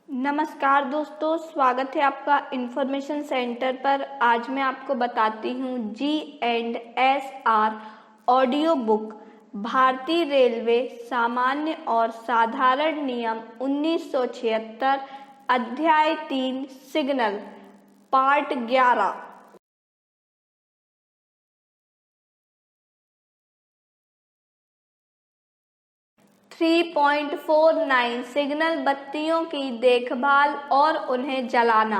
नमस्कार दोस्तों, स्वागत है आपका इंफॉर्मेशन सेंटर पर। आज मैं आपको बताती हूँ G&SR ऑडियो बुक भारतीय रेलवे सामान्य और साधारण नियम 1976 अध्याय 3 सिग्नल पार्ट 11। थ्री 3.49 सिग्नल बत्तियों की देखभाल और उन्हें जलाना।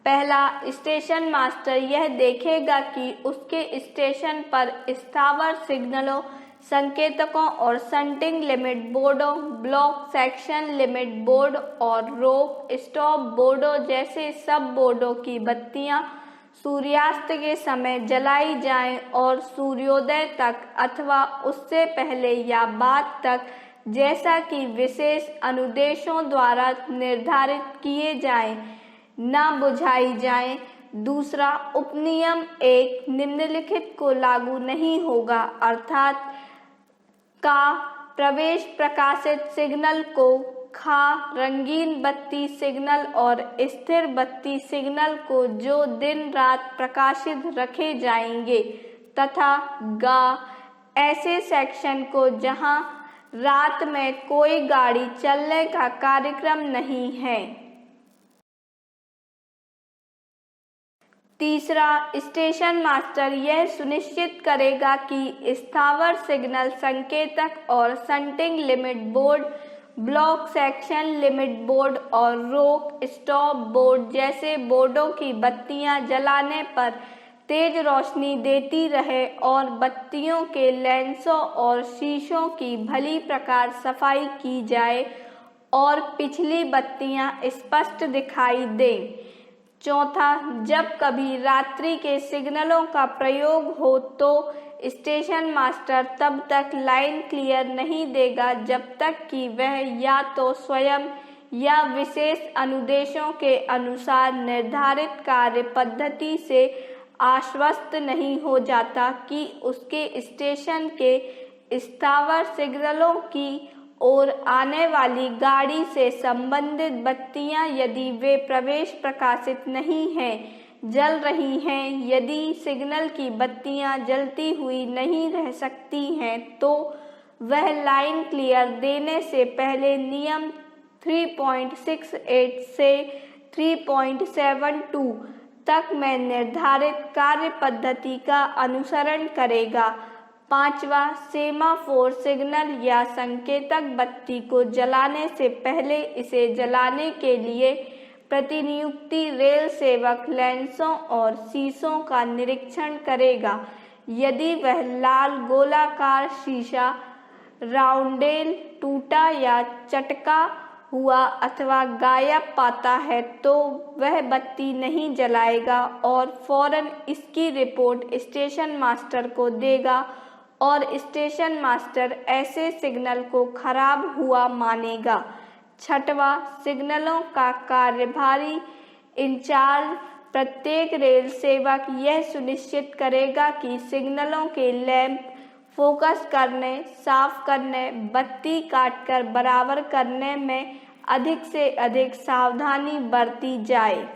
पहला, स्टेशन मास्टर यह देखेगा कि उसके स्टेशन पर स्थावर सिग्नलों, संकेतकों और शंटिंग लिमिट बोर्डों, ब्लॉक सेक्शन लिमिट बोर्ड और रोक स्टॉप बोर्डों जैसे सब बोर्डों की बत्तियां सूर्यास्त के समय जलाई जाएं और सूर्योदय तक अथवा उससे पहले या बाद तक, जैसा कि विशेष अनुदेशों द्वारा निर्धारित किए जाएं, न बुझाई जाएं। दूसरा, उपनियम 1 निम्नलिखित को लागू नहीं होगा, अर्थात का प्रवेश प्रकाशित सिग्नल को, खा रंगीन बत्ती सिग्नल और स्थिर बत्ती सिग्नल को जो दिन रात प्रकाशित रखे जाएंगे, तथा गा ऐसे सेक्शन को जहां रात में कोई गाड़ी चलने का कार्यक्रम नहीं है। तीसरा, स्टेशन मास्टर यह सुनिश्चित करेगा कि स्थावर सिग्नल संकेतक और shunting limit board, block section limit board और रोक स्टॉप बोर्ड जैसे बोर्डों की बत्तियां जलाने पर तेज रोशनी देती रहे और बत्तियों के लेंसों और शीशों की भली प्रकार सफाई की जाए और पिछली बत्तियां स्पष्ट दिखाई दें। चौथा, जब कभी रात्रि के सिग्नलों का प्रयोग हो तो स्टेशन मास्टर तब तक लाइन क्लियर नहीं देगा जब तक कि वह या तो स्वयं या विशेष अनुदेशों के अनुसार निर्धारित कार्य पद्धति से आश्वस्त नहीं हो जाता कि उसके स्टेशन के स्थावर सिग्नलों की ओर आने वाली गाड़ी से संबंधित बत्तियां, यदि वे प्रवेश प्रकाशित नहीं हैं, जल रही हैं। यदि सिग्नल की बत्तियां जलती हुई नहीं रह सकती हैं तो वह लाइन क्लियर देने से पहले नियम 3.68 से 3.72 तक में निर्धारित कार्य पद्धति का अनुसरण करेगा। पांचवा, सेमाफोर सिग्नल या संकेतक बत्ती को जलाने से पहले इसे जलाने के लिए प्रतिनियुक्ति रेल सेवक लेंसों और शीशों का निरीक्षण करेगा। यदि वह लाल गोलाकार शीशा राउंडेल टूटा या चटका हुआ अथवा गायब पाता है तो वह बत्ती नहीं जलाएगा और फौरन इसकी रिपोर्ट स्टेशन मास्टर को देगा और स्टेशन मास्टर ऐसे सिग्नल को खराब हुआ मानेगा। छठवां, सिग्नलों का कार्यभारी इंचार्ज प्रत्येक रेल सेवक यह सुनिश्चित करेगा कि सिग्नलों के लैंप फोकस करने, साफ करने, बत्ती काटकर बराबर करने में अधिक से अधिक सावधानी बरती जाए।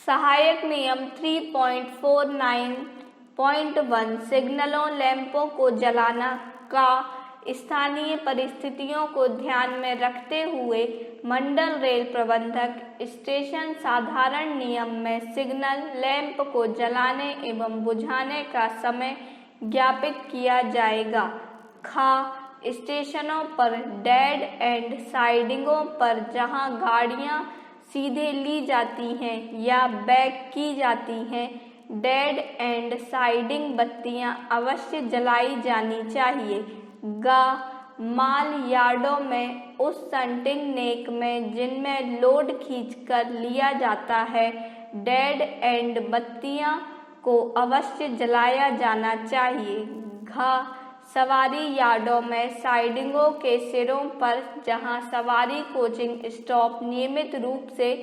सहायक नियम 3.49.1 सिग्नलों, लैंपों को जलाना का स्थानीय परिस्थितियों को ध्यान में रखते हुए मंडल रेल प्रबंधक स्टेशन साधारण नियम में सिग्नल, लैंप को जलाने एवं बुझाने का समय ज्ञापित किया जाएगा। खा स्टेशनों पर डेड एंड साइडिंगों पर जहां गाड़ियां सीधे ली जाती हैं या बैक की जाती हैं, डेड एंड साइडिंग बत्तियां अवश्य जलाई जानी चाहिए। गा माल यार्डों में उस शंटिंग नेक में जिनमें लोड खींचकर लिया जाता है, डेड एंड बत्तियां को अवश्य जलाया जाना चाहिए। घा सवारी यार्डों में साइडिंगों के सिरों पर जहां सवारी कोचिंग स्टॉप नियमित रूप से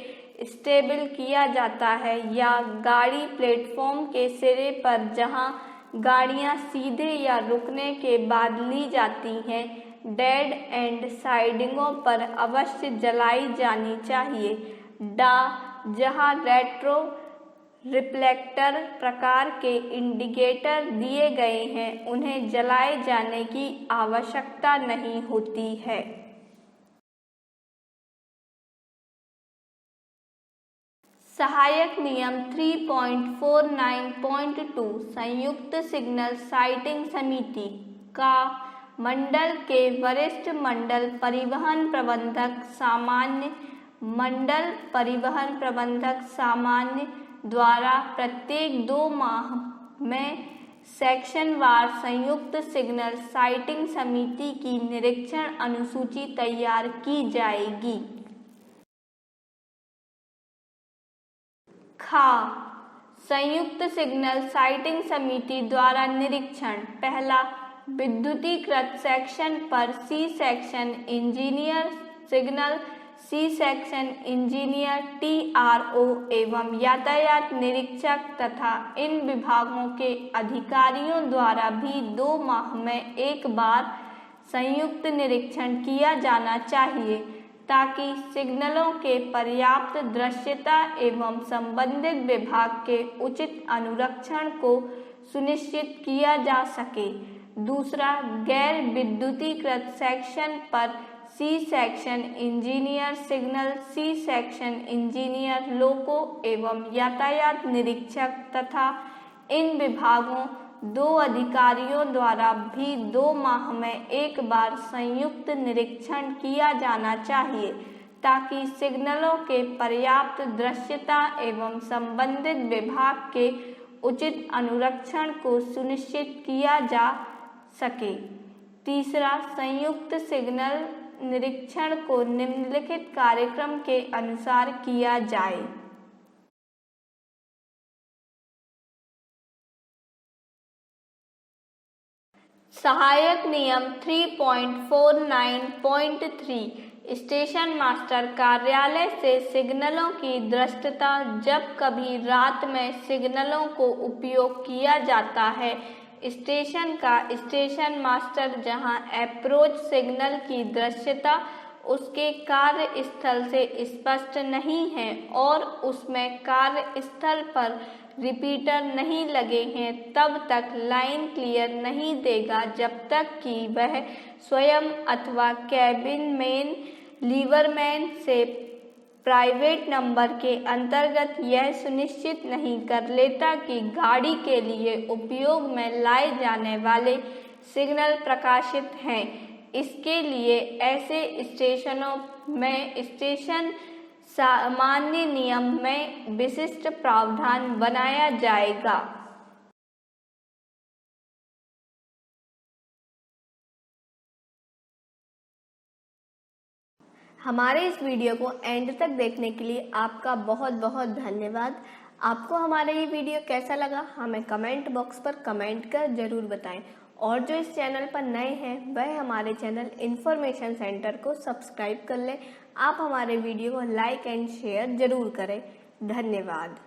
स्टेबल किया जाता है या गाड़ी प्लेटफॉर्म के सिरे पर जहां गाड़ियां सीधे या रुकने के बाद ली जाती हैं, डेड एंड साइडिंगों पर अवश्य जलाई जानी चाहिए। जहां रेट्रो रिफ्लेक्टर प्रकार के इंडिकेटर दिए गए हैं, उन्हें जलाए जाने की आवश्यकता नहीं होती है। सहायक नियम 3.49.2 संयुक्त सिग्नल साइटिंग समिति का मंडल के वरिष्ठ मंडल परिवहन प्रबंधक सामान्य द्वारा प्रत्येक 2 माह में सेक्शनवार संयुक्त सिग्नल साइटिंग समिति की निरीक्षण अनुसूची तैयार की जाएगी। संयुक्त सिग्नल साइटिंग समिति द्वारा निरीक्षण। पहला, विद्युतीकृत सेक्शन पर C section engineer, signal C section engineer, TRO एवं यातायात निरीक्षक तथा इन विभागों के अधिकारियों द्वारा भी 2 माह में एक बार संयुक्त निरीक्षण किया जाना चाहिए, ताकि सिग्नलों के पर्याप्त दृश्यता एवं संबंधित विभाग के उचित अनुरक्षण को सुनिश्चित किया जा सके। दूसरा, गैर विद्युतीकृत सेक्शन पर C section engineer, signal C section engineer, loco एवं यातायात निरीक्षक तथा इन विभागों 2 अधिकारियों द्वारा भी 2 माह में एक बार संयुक्त निरीक्षण किया जाना चाहिए, ताकि सिग्नलों के पर्याप्त दृश्यता एवं संबंधित विभाग के उचित अनुरक्षण को सुनिश्चित किया जा सके। तीसरा, संयुक्त सिग्नल निरीक्षण को निम्नलिखित कार्यक्रम के अनुसार किया जाए। सहायक नियम 3.49.3 स्टेशन मास्टर कार्यालय से सिग्नलों की दृश्यता। जब कभी रात में सिग्नलों को उपयोग किया जाता है, स्टेशन का स्टेशन मास्टर जहां अप्रोच सिग्नल की दृश्यता उसके कार्यस्थल से स्पष्ट नहीं है और उसमें कार्यस्थल पर रिपीटर नहीं लगे हैं, तब तक लाइन क्लियर नहीं देगा जब तक कि वह स्वयं अथवा कैबिन मैन लीवरमैन से प्राइवेट नंबर के अंतर्गत यह सुनिश्चित नहीं कर लेता कि गाड़ी के लिए उपयोग में लाए जाने वाले सिग्नल प्रकाशित हैं। इसके लिए ऐसे स्टेशनों में स्टेशन सामान्य नियम में विशिष्ट प्रावधान बनाया जाएगा। हमारे इस वीडियो को एंड तक देखने के लिए आपका बहुत बहुत धन्यवाद। आपको हमारा ये वीडियो कैसा लगा हमें कमेंट बॉक्स पर कमेंट कर ज़रूर बताएं और जो इस चैनल पर नए हैं वह हमारे चैनल इन्फॉर्मेशन सेंटर को सब्सक्राइब कर लें। आप हमारे वीडियो को लाइक एंड शेयर ज़रूर करें। धन्यवाद।